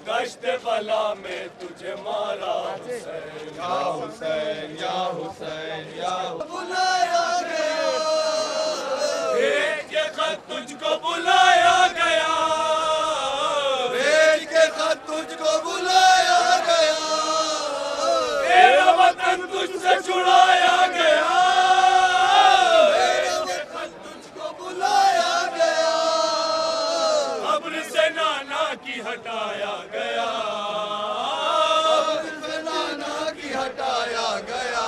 गश्त बला में तुझे मारा हुसैन, या हुसैन या हुसैन या बुलाया गया, भेज के खत तुझको बुलाया गया, भेज के खत तुझको बुलाया गया, तेरा वतन तुझसे छुड़ाया गया, भेज के खत तुझको बुलाया गया, कब्र से नाना की हटाया गया, कब्र से नाना की हटाया गया,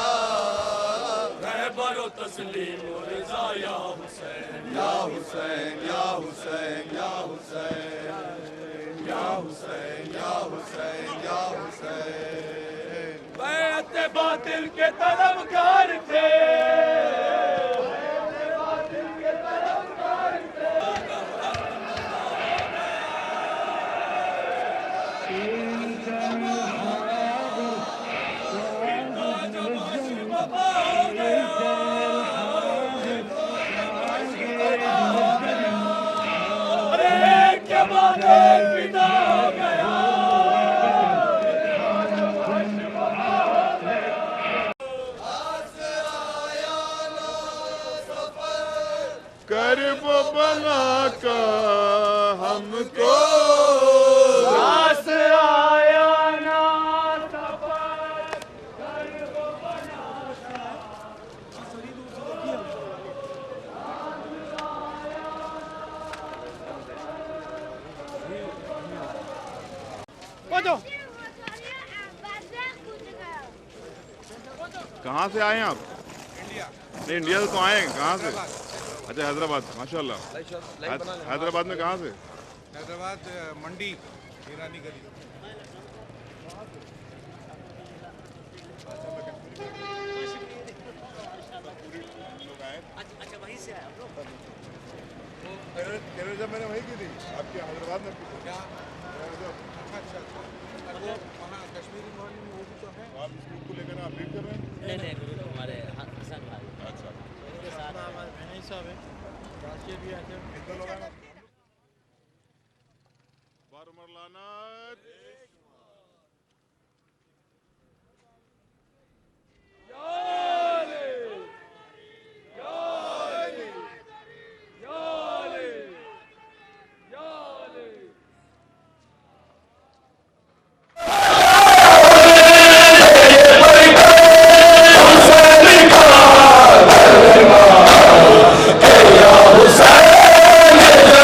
रहबरो तस्लीम रज़ा या हुसैन, या हुसैन या हुसैन या हुसैन या हुसैन या हुसैन या हुसैन। बैत बातिल के तलबगार थे, कर्ब बना का हमको आस आया ना सफर, कर्ब बना का कहाँ से आए हैं आप? इंडिया। नहीं, इंडिया से तो आए हैं, कहाँ से? अच्छा, हैदराबाद। माशाल्लाह। हैदराबाद में कहाँ से? हैदराबाद मंडी ईरानी गली। अच्छा, वहीं से आए आप लोग? जब मैंने वही की थी आपके हैदराबाद में। क्या? अच्छा, वो वहाँ कश्मीरी मॉर्निंग में वो भी तो है। आप इस ग्रुप को लेकर आप लीड कर रहे हैं? नहीं, ग्रुप हमारे हसन भाई। अच्छा, उनके साथ हमारे बहनी साहब हैं, राशिद भी आते हैं। कितने लोग हैं? बार उमर लानत। हुसैन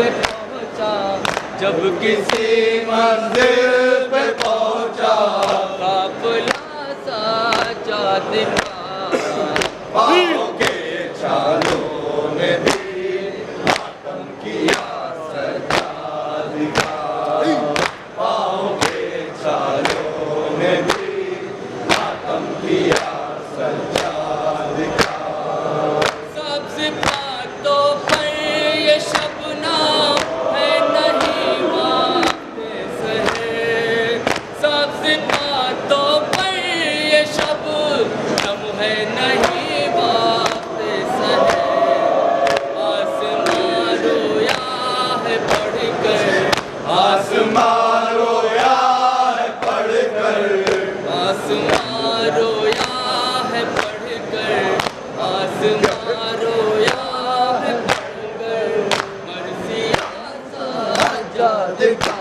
पे पहुंचा, जब किसी मंजिल पे पहुंचा, काफिला साजा दिखा, पाँव के छालों ने भी मातम किया सजा दिखा, पाँव के छालों ने भी मातम किया सजा दिखा। सबसे बातों पर ये शबनाम है नहीं वापस है, सबसे बातों पर ये शबनम है नहीं वापस है। आसमां रोया है पढ़कर, आसमां रोया है पढ़कर, आसमां रोया है पढ़कर, आसमां रोया है पढ़कर, मर्सिया साजा दिखा,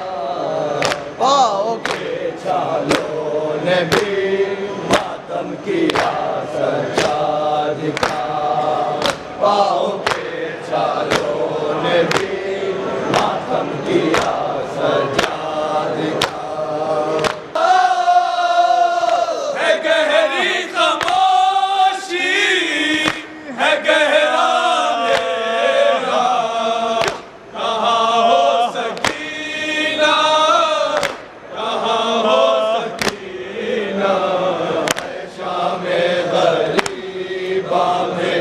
पाँव के छालों ने भी मातम किया सजा दिखा, पाँव के छालों ने भी मातम किया सजा दिखा। है गहरी खामोशी, है गहरा अंधेरा, कहाँ हो सकीना, कहाँ हो सकीना, है शामे गरीबा में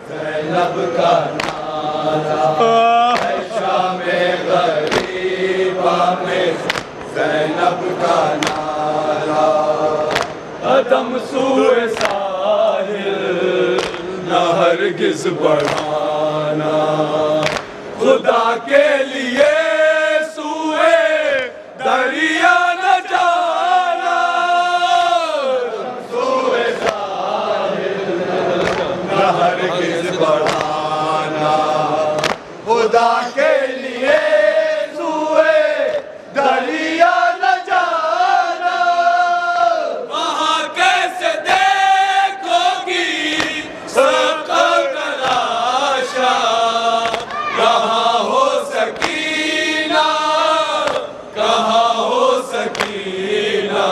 ज़ैनब का नारा, है शामे गरीबा में ज़ैनब का नारा। कदम सूए साहिल न हरगिज़ बढ़ाना, खुदा के लिए सूए दरिया न जाना, सूए साहिल न हरगिज़ बढ़ाना, खुदा के लिए सूए दरिया न जाना। वहाँ कैसे देखोगी सकल तलाशा, कहाँ हो सकीना, कहाँ हो सकीना,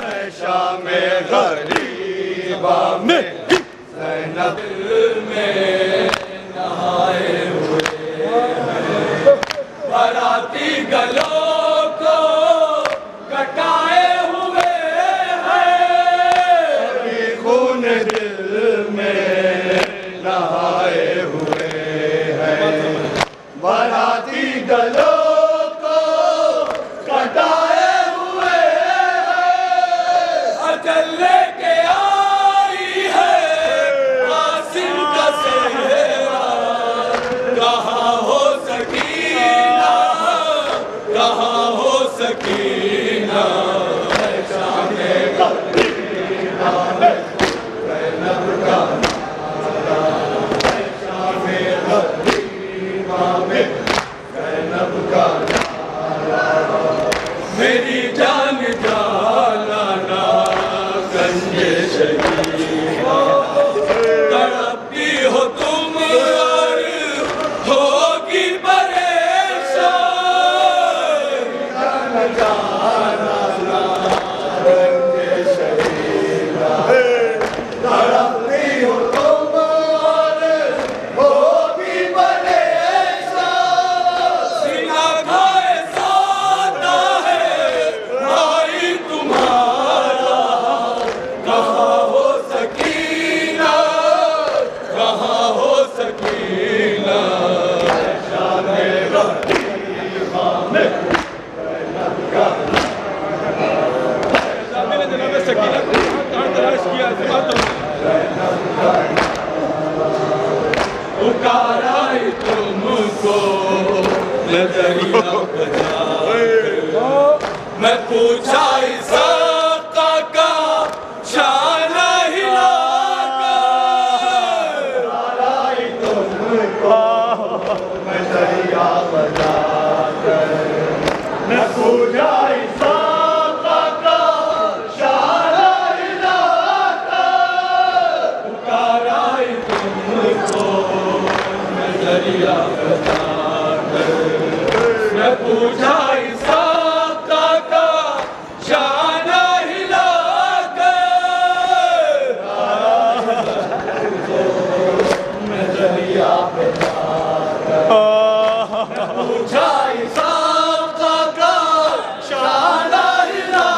है शामे गरीबा में ज़ैनब में नहाए हुए हैं, बाराती गलों को कटाए हुए हैं, अभी खून दिल में नहाए हुए हैं, बाराती गलों को कटाए हुए हैं। अजल लेके आई है आसिम का सेहरा, कहाँ हो सकीना, कहाँ हो सकीना, है शामे गरीबा में ज़ैनब का नारा, है शामे गरीबा में ज़ैनब का नारा। मेरी जान जालाना गंजे शहीदा, तड़पती हो तुम और होगी परेशान, जान जालाना गंजे शहीदा, तड़पती हो तुम और होगी परेशान। सीना खाए सादा है भाई तुम्हारा, कहाँ हो सकीना, कहाँ हो सकीना, है शामे गरीबा में ज़ैनब का नारा, है शामे जनाब सकीना को कहाँ तलाश किया, ज़ैनब का पुकारा ही तुमको नजरिया बजा, मैं पूछा इस आका का शान हिलाकर, पुकारा ही तुमको नजरिया बजा कर, मैं पूछा इस आका का शान हिलाकर, पुकारा ही तुमको नजरिया बजा कर, मैं पूछा इसाक का शाना हिला पूछा इसाक का शाना हिला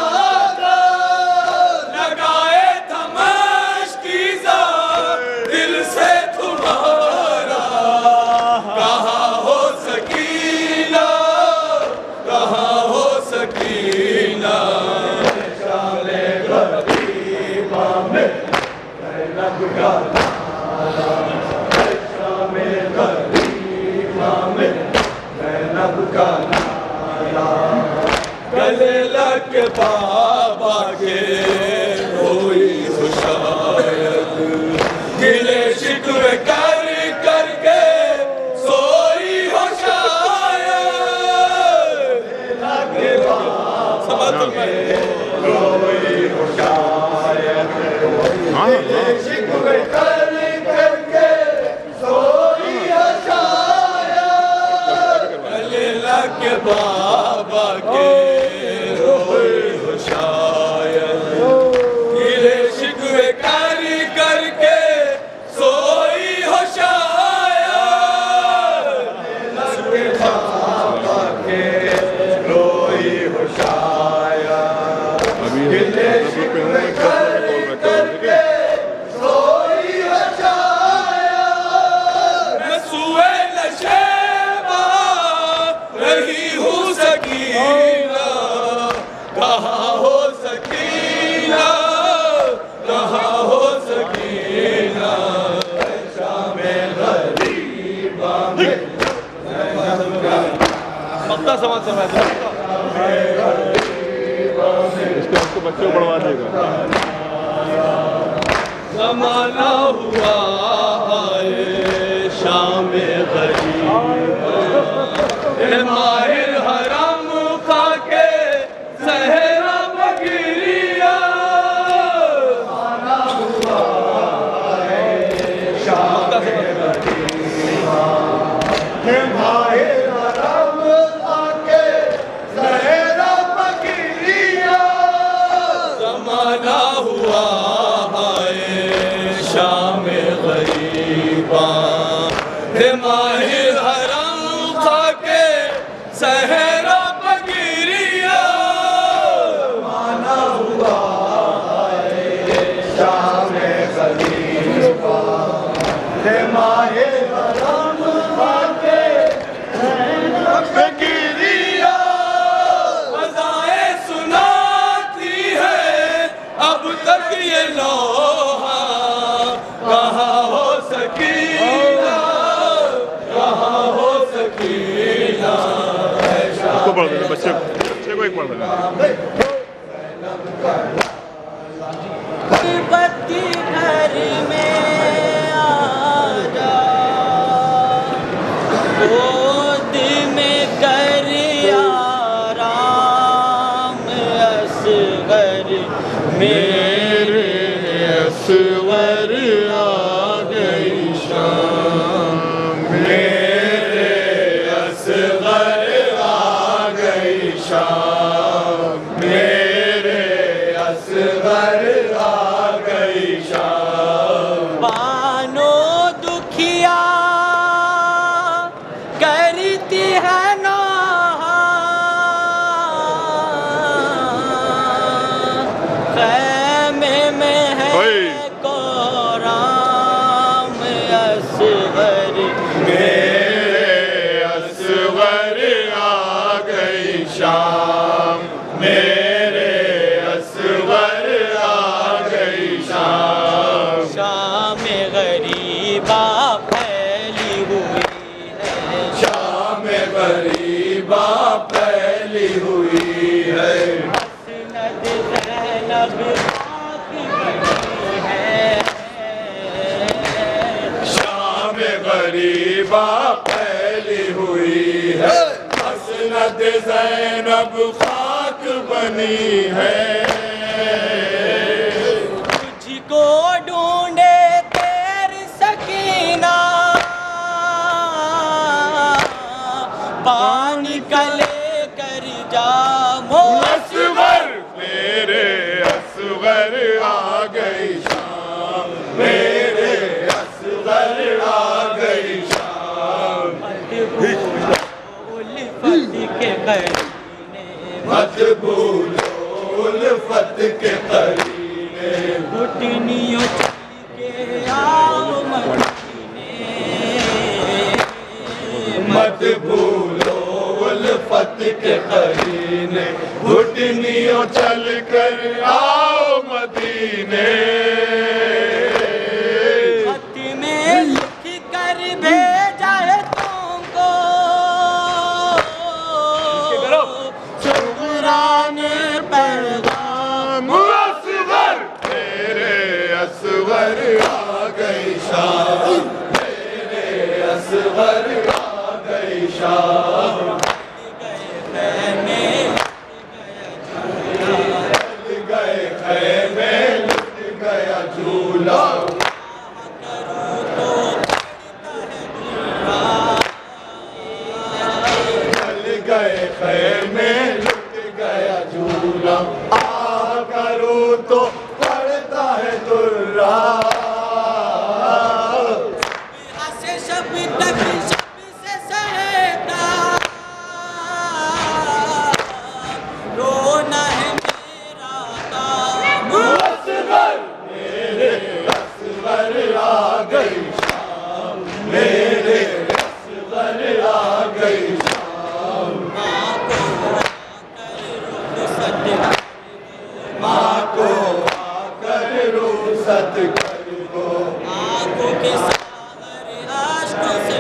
लगाए थमश्कीज़ा दिल से तुम्हारा कहाँ हो सकीना कहाँ हो सकीना शाले गरीबा में ज़ैनब का शामे गरीबा में ज़ैनब का गले लग बाबा के कोई हो शायद गिले शिकवे कर करके सोई हो शायद लगे समझ में कोई हो शायद गिले शिकवे कर करके सोई हो शायद गले लगे बाबा के रोई हो शायद गिले शिकवे कर करके सोई हो शायद लगे बाबा के रोई हो शायद गिले शिकवे कर करके सोई हो शायद मैं सुए नशेबा नहीं हूँ सकीना कहाँ हो सकीना कहाँ हो सकीना शामे गरीबा में पक्का समाज समय इसको बच्चों को पढ़वा देगा। जमाना हुआ आए शामे गरीबा माहिर हराम खाके सहरा बगिरिया माहिर हराम खाके सहरा बगिरिया जमाना हुआ आए शाम गरीबा माहिर हराम खाके सहरा बगिरिया माना हुआ शाम गरीबा माहिर हराम खाके सहरा बगिरिया बजाएं सुनाती है अब तक ये लोहा कहाँ हो सकीना कहाँ हो सकीना उसको पढ़ देना बच्चे बच्चे को एक पढ़ देना। बत्ती घर में आ जा गोद में कर आराम असगर मेरे असवर आ गई शाम मेरे असगर आ गई शाम मेरे असगर आ गई शाम बानो दुखिया करती है ना खैमे में है ओए। कोराम असगर मेरे असगर आ गई शाम मेरे असगर आ गई शाम शाम गरीबा फैली हुई है शाम गरीबा फैली हुई है मसनद ज़ैनब खाक बनी है शाम गरीबा फैली हुई है मसनद ज़ैनब खाक बनी है तुझको ढूंढे तेरी सकीना पानी का लेकर जामो असगर मेरे असगर आ गई शाम, मेरे असगर आ गई शाम। उल्फत के करीने मत भूलो उल्फत के करीने, घुटनियों चल के आओ मदीने। मत भूलो उल्फत के करीने, घुटनियों चल कर आओ मदीने। खत में लिख कर भेजा है तुमको शुक्राने पैगाम। असगर मेरे असगर आ गई शाम, मेरे असगर आ गई शाम। गए खैमे लुट गया झूला, चल गए खैमे लुट गया झूला। आ करूं तो पड़ता है दुर्रा, से शब तक शब से सहता रोना है मेरा काम। असगर मेरे असगर आ गई शाम, मेरे असगर आ गई शाम। माँ को आकर रुखसत कर दो, आंखों के सागर आश्कों से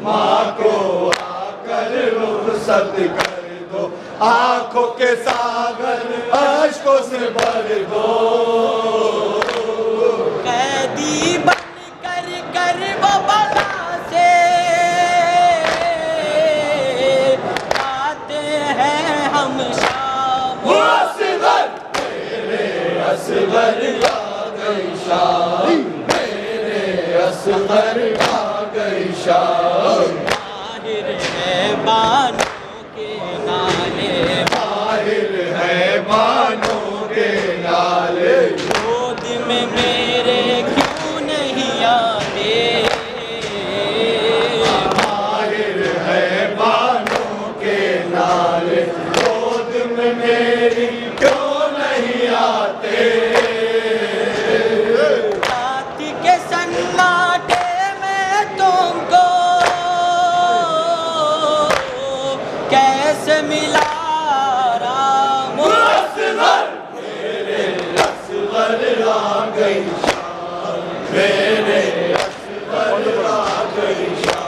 माँ को आकर रुखसत कर दो, आंखों के सागर अश्कों से भर दो। कैदी बन कर कर वो बला से आते हैं हम शाम। असगर मेरे असगर आ गई शाम, मेरे असगर आ गई शाम। माहिर है बानों के नाले, माहिर है बानों के नाले, गोद में मेरे क्यों नहीं आते। माहिर है बानों के नाले, गोद में मेरी क्यों नहीं आते। रात के सन्नाटे में तुमको कैसे मिला राम। असगर मेरे असगर आ गई शाम, मेरे असगर आ गई शाम।